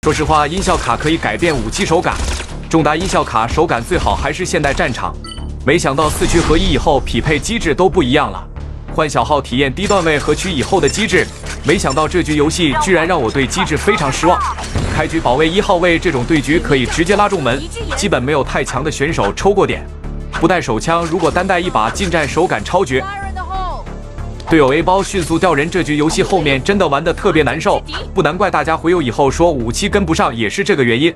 说实话，音效卡可以改变武器手感，重达音效卡手感最好还是现代战场。没想到4区合一以后，匹配机制都不一样了。换小号体验低段位和区以后的机制，没想到这局游戏居然让我对机制非常失望。开局保卫1号位这种对局可以直接拉中门，基本没有太强的选手抽过点。不带手枪，如果单带一把近战，手感超绝。队友 A 包迅速掉人，这局游戏后面真的玩得特别难受，不难怪大家回游以后说武器跟不上，也是这个原因。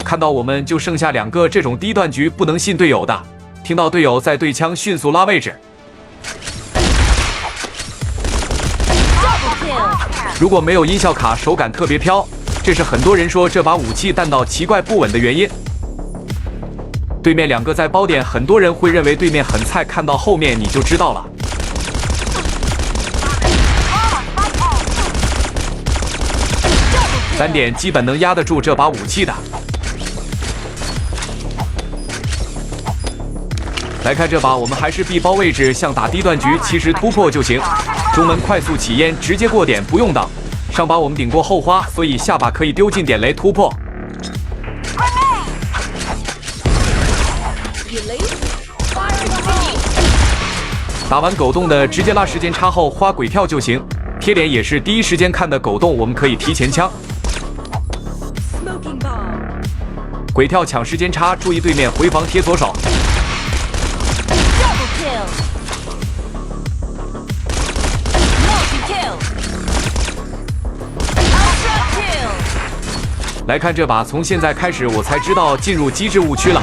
看到我们就剩下2个这种低段局不能信队友的，听到队友在对枪，迅速拉位置。如果没有音效卡，手感特别飘，这是很多人说这把武器弹道奇怪不稳的原因。对面2个在包点，很多人会认为对面很菜，看到后面你就知道了。3点基本能压得住这把武器的。来看这把，我们还是 B 包位置，像打低段局，其实突破就行。中门快速起烟，直接过点，不用挡。上把我们顶过后花，所以下把可以丢进点雷突破。打完狗洞的直接拉时间差后花鬼跳就行。贴脸也是第一时间看的狗洞，我们可以提前枪。鬼跳抢时间差，注意对面回防贴左手。来看这把，从现在开始我才知道进入机制误区了。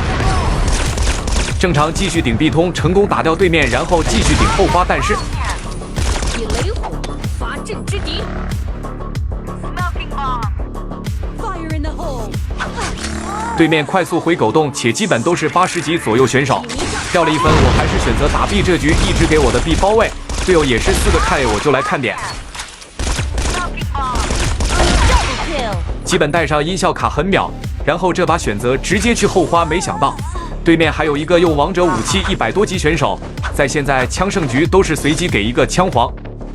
正常继续顶 B 通，成功打掉对面，然后继续顶后花，但是以雷火伐阵之敌。对面快速回狗洞，且基本都是80级左右选手，掉了1分，我还是选择打 B 这局，一直给我的 B 包位，队友也是4个看 A， 我就来看点。基本带上音效卡很秒，然后这把选择直接去后花，没想到对面还有一个用王者武器100多级选手，在现在枪胜局都是随机给一个枪皇，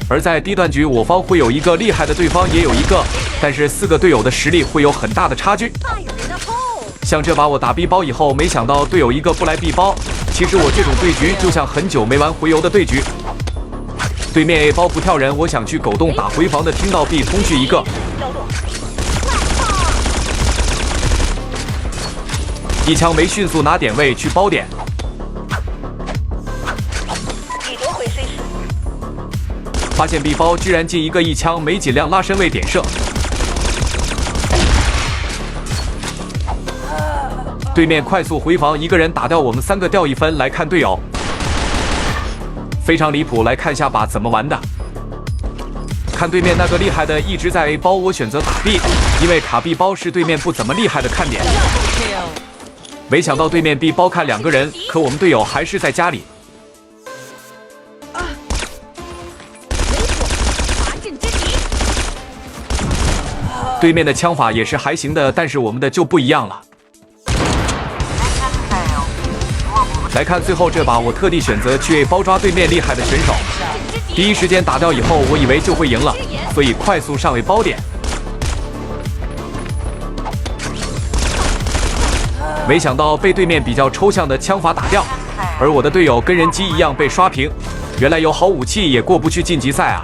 而在低段局我方会有一个厉害的，对方也有一个，但是4个队友的实力会有很大的差距。像这把我打 B 包以后，没想到队友一个不来 B 包，其实我这种对局就像很久没玩回游的对局。对面 A 包不跳人，我想去狗洞打回防的，听到 B 通去一个。一枪没迅速拿点位去包点，发现 B 包居然进一个1枪没尽量拉身位点射，对面快速回防，一个人打掉我们3个，掉1分。来看队友，非常离谱。来看下把怎么玩的，看对面那个厉害的一直在 A 包，我选择打 B， 因为卡 B 包是对面不怎么厉害的看点。没想到对面 B 包看2个人，可我们队友还是在家里。对面的枪法也是还行的，但是我们的就不一样了。来看最后这把，我特地选择去 A 包抓对面厉害的选手，第一时间打掉以后，我以为就会赢了，所以快速上 A 包点。没想到被对面比较抽象的枪法打掉，而我的队友跟人机一样被刷屏。原来有好武器也过不去晋级赛啊！